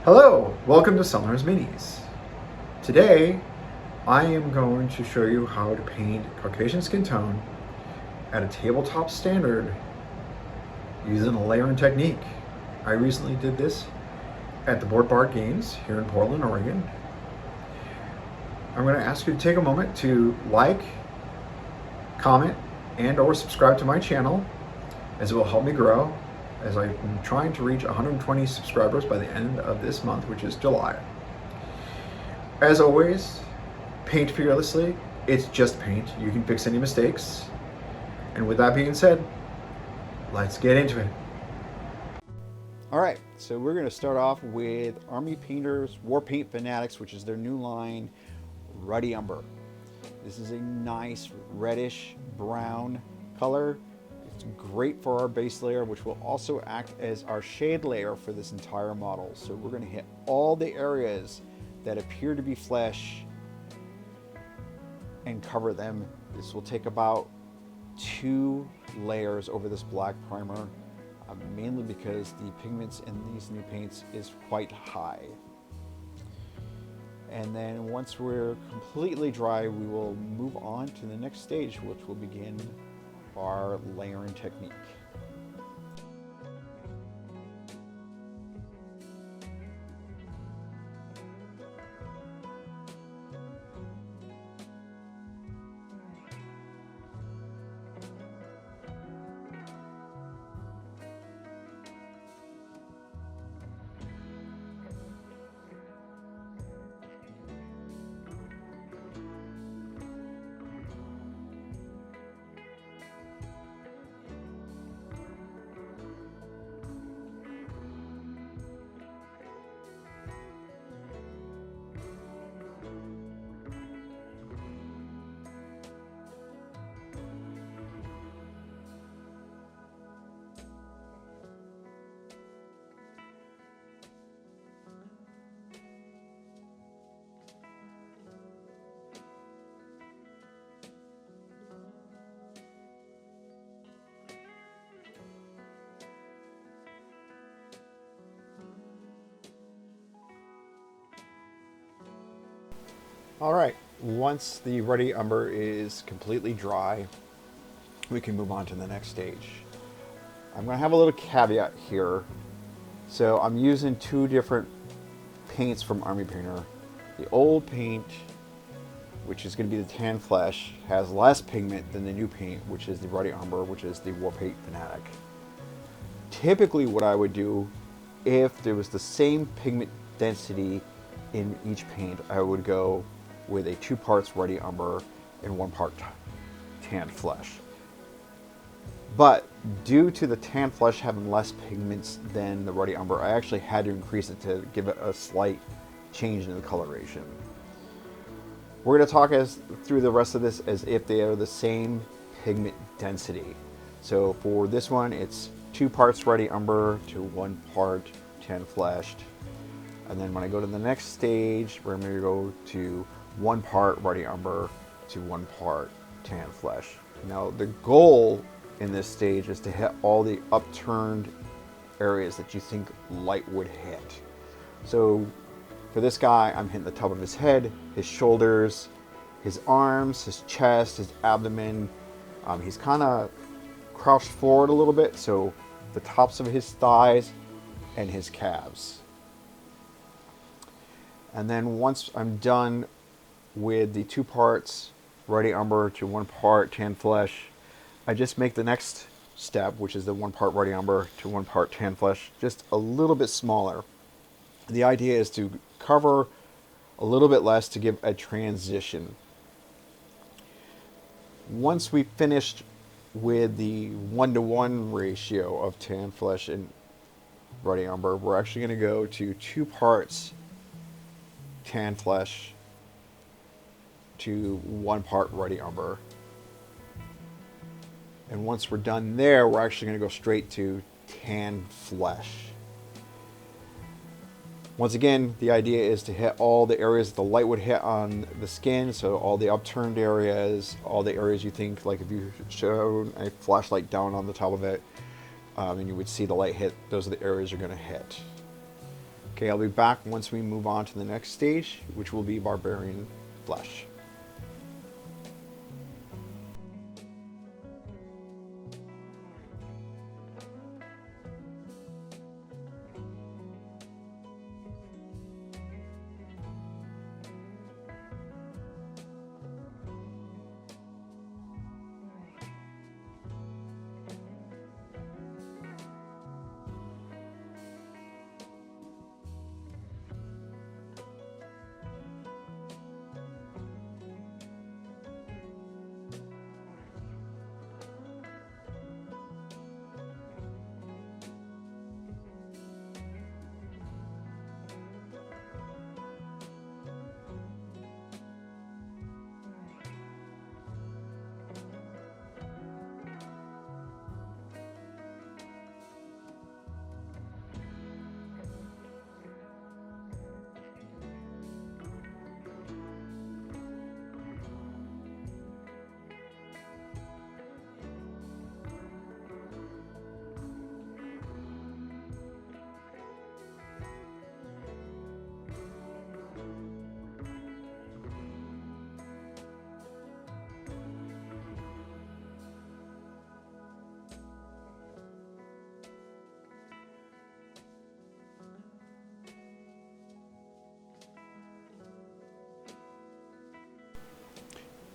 Hello, welcome to Summer's Minis. Today, I am going to show you how to paint Caucasian skin tone at a tabletop standard using a layering technique. I recently did this at the Warpaint Games here in Portland, Oregon. I'm going to ask you to take a moment to like, comment, and or subscribe to my channel, as it will help me grow, as I'm trying to reach 120 subscribers by the end of this month, which is July. As always, paint fearlessly. It's just paint. You can fix any mistakes. And with that being said, let's get into it. All right, so we're going to start off with Army Painter's Warpaint Fanatics, which is their new line, Ruddy Umber. This is a nice reddish brown color. It's great for our base layer, which will also act as our shade layer for this entire model. So we're going to hit all the areas that appear to be flesh and cover them. This will take about 2 layers over this black primer, mainly because the pigments in these new paints is quite high. And then once we're completely dry, we will move on to the next stage, which will begin our layering technique. All right, once the Ruddy Umber is completely dry, we can move on to the next stage. I'm going to have a little caveat here. So I'm using 2 different paints from Army Painter. The old paint, which is going to be the tan flesh, has less pigment than the new paint, which is the Ruddy Umber, which is the Warpaint Fanatic. Typically what I would do, if there was the same pigment density in each paint, I would go with a 2 parts Ruddy Umber and 1 part tan flesh. But due to the tan flesh having less pigments than the Ruddy Umber, I actually had to increase it to give it a slight change in the coloration. We're going to talk through the rest of this as if they are the same pigment density. So for this one, it's 2 parts Ruddy Umber to 1 part tan fleshed. And then when I go to the next stage, we're going to go to 1 part Ruddy Umber to 1 part tan flesh. Now the goal in this stage is to hit all the upturned areas that you think light would hit. So for this guy, I'm hitting the top of his head, his shoulders, his arms, his chest, his abdomen. He's kind of crouched forward a little bit, so the tops of his thighs and his calves. And then once I'm done with the 2 parts Ruddy Umber to 1 part tan flesh, I just make the next step, which is the 1 part Ruddy Umber to 1 part tan flesh, just a little bit smaller. The idea is to cover a little bit less to give a transition. Once we finished with the 1-to-1 ratio of tan flesh and Ruddy Umber, we're actually going to go to 2 parts tan flesh to 1 part Ruddy Umber. And once we're done there, we're actually going to go straight to tan flesh. Once again, the idea is to hit all the areas the light would hit on the skin, so all the upturned areas, all the areas you think, like if you shone a flashlight down on the top of it, and you would see the light hit, those are the areas you're going to hit. Okay, I'll be back once we move on to the next stage, which will be Barbarian Flesh.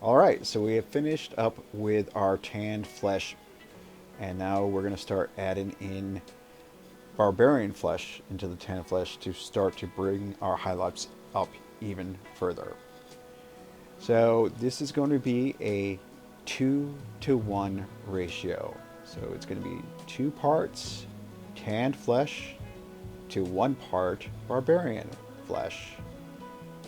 Alright, so we have finished up with our tanned flesh, and now we're going to start adding in Barbarian flesh into the tanned flesh to start to bring our highlights up even further. So this is going to be a 2-to-1 ratio. So it's going to be 2 parts tanned flesh to 1 part Barbarian flesh.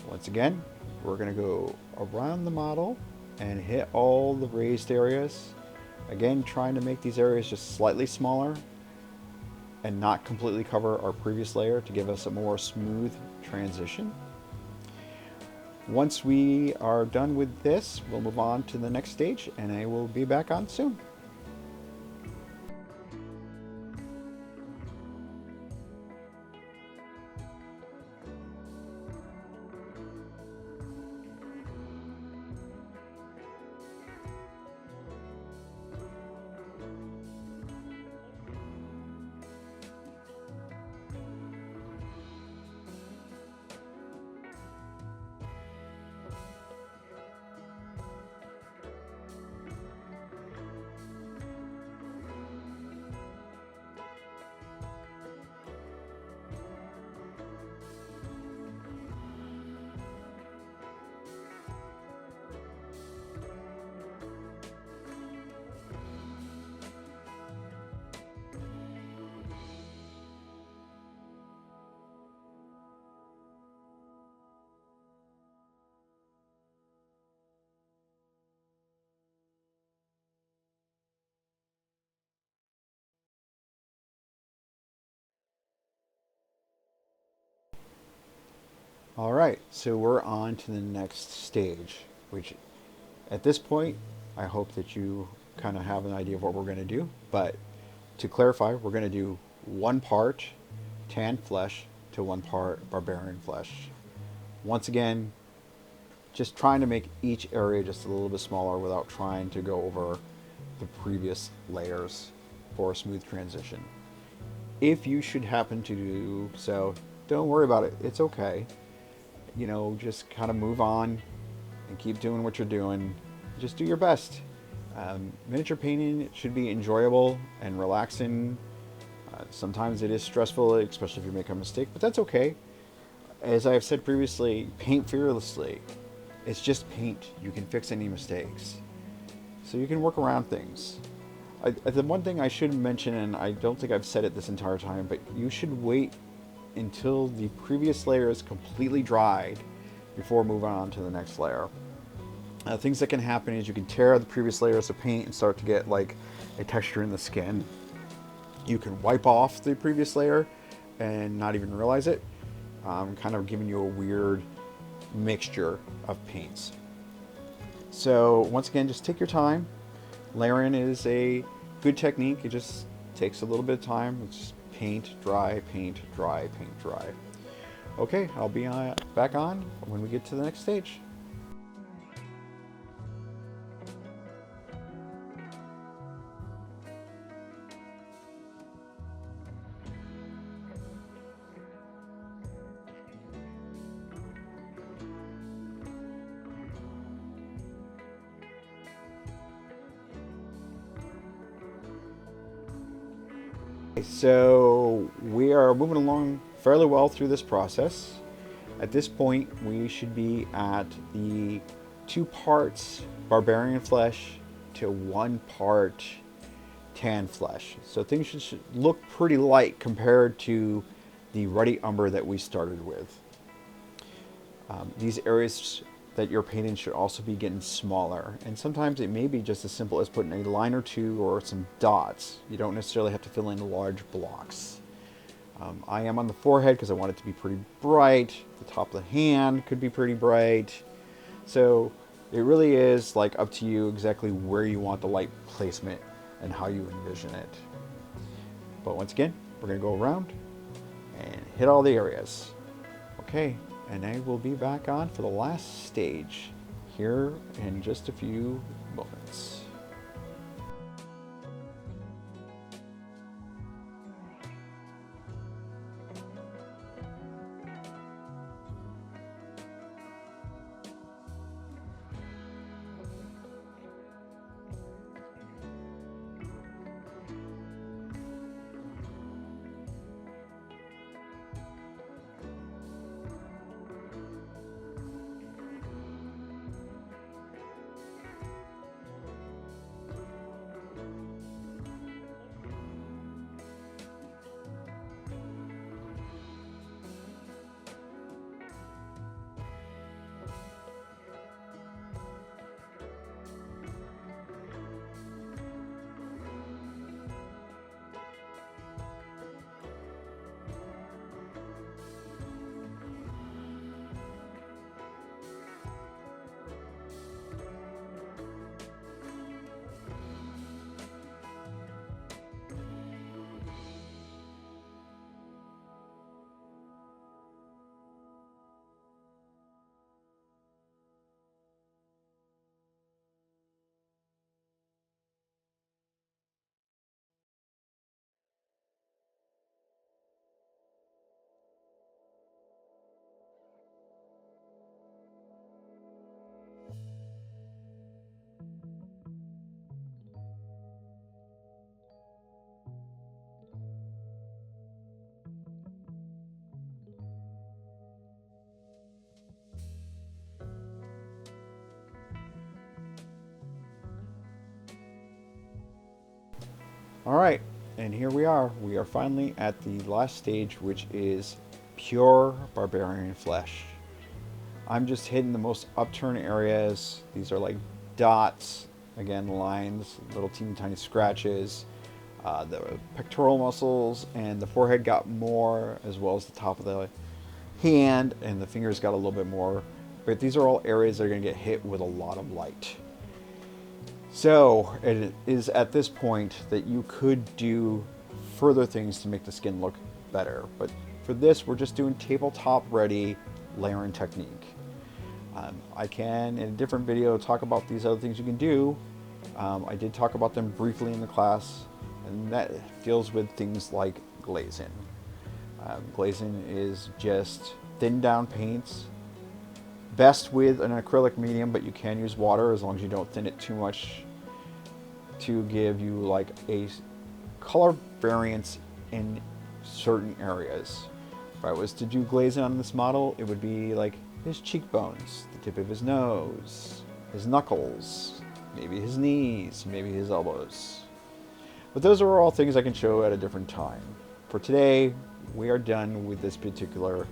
Once again, we're going to go around the model and hit all the raised areas. Again, trying to make these areas just slightly smaller and not completely cover our previous layer to give us a more smooth transition. Once we are done with this, we'll move on to the next stage, and I will be back on soon. Alright, so we're on to the next stage, which at this point, I hope that you kind of have an idea of what we're going to do. But to clarify, we're going to do 1 part tanned flesh to 1 part Barbarian flesh. Once again, just trying to make each area just a little bit smaller without trying to go over the previous layers for a smooth transition. If you should happen to do so, don't worry about it. It's okay. You know, just kind of move on and keep doing what you're doing. Just do your best. Miniature painting should be enjoyable and relaxing. Sometimes it is stressful, especially if you make a mistake, but that's okay. As I've said previously, paint fearlessly. It's just paint. You can fix any mistakes. So you can work around things. The one thing I should mention, and I don't think I've said it this entire time, but you should wait until the previous layer is completely dried before moving on to the next layer. Things that can happen is you can tear the previous layers of paint and start to get like a texture in the skin. You can wipe off the previous layer and not even realize it, kind of giving you a weird mixture of paints. So once again, just take your time. Layering is a good technique. It just takes a little bit of time. It's just paint, dry, paint, dry, paint, dry. Okay, I'll be back on when we get to the next stage. So we are moving along fairly well through this process. At this point, we should be at the 2 parts barbarian flesh to 1 part tan flesh. So things should look pretty light compared to the Ruddy Umber that we started with. These areas that you're painting should also be getting smaller, and sometimes it may be just as simple as putting a line or 2 or some dots. You don't necessarily have to fill in large blocks. I am on the forehead because I want it to be pretty bright. The top of the hand could be pretty bright. So it really is like up to you exactly where you want the light placement and how you envision it. But once again, we're going to go around and hit all the areas. Okay, and I will be back on for the last stage here in just a few moments. All right, and here we are. We are finally at the last stage, which is pure barbarian flesh. I'm just hitting the most upturned areas. These are like dots, again, lines, little teeny tiny scratches. The pectoral muscles and the forehead got more, as well as the top of the hand, and the fingers got a little bit more. But these are all areas that are going to get hit with a lot of light. So it is at this point that you could do further things to make the skin look better. But for this, we're just doing tabletop ready layering technique. I can, in a different video, talk about these other things you can do. I did talk about them briefly in the class, and that deals with things like glazing. Glazing is just thin down paints, best with an acrylic medium, but you can use water as long as you don't thin it too much to give you like a color variance in certain areas. If I was to do glazing on this model, it would be like his cheekbones, the tip of his nose, his knuckles, maybe his knees, maybe his elbows. But those are all things I can show at a different time. For today, we are done with this particular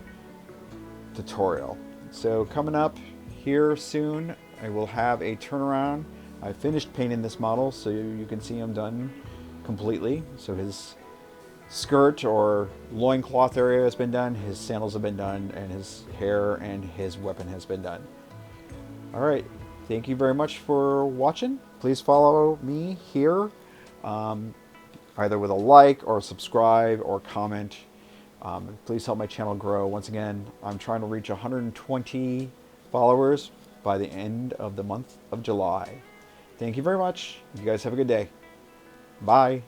tutorial. So coming up here soon, I will have a turnaround. I finished painting this model, so you can see I'm done completely. So his skirt or loincloth area has been done, his sandals have been done, and his hair and his weapon has been done. All right, thank you very much for watching. Please follow me here, either with a like or subscribe or comment. Please help my channel grow. Once again, I'm trying to reach 120 followers by the end of the month of July. Thank you very much. You guys have a good day. Bye.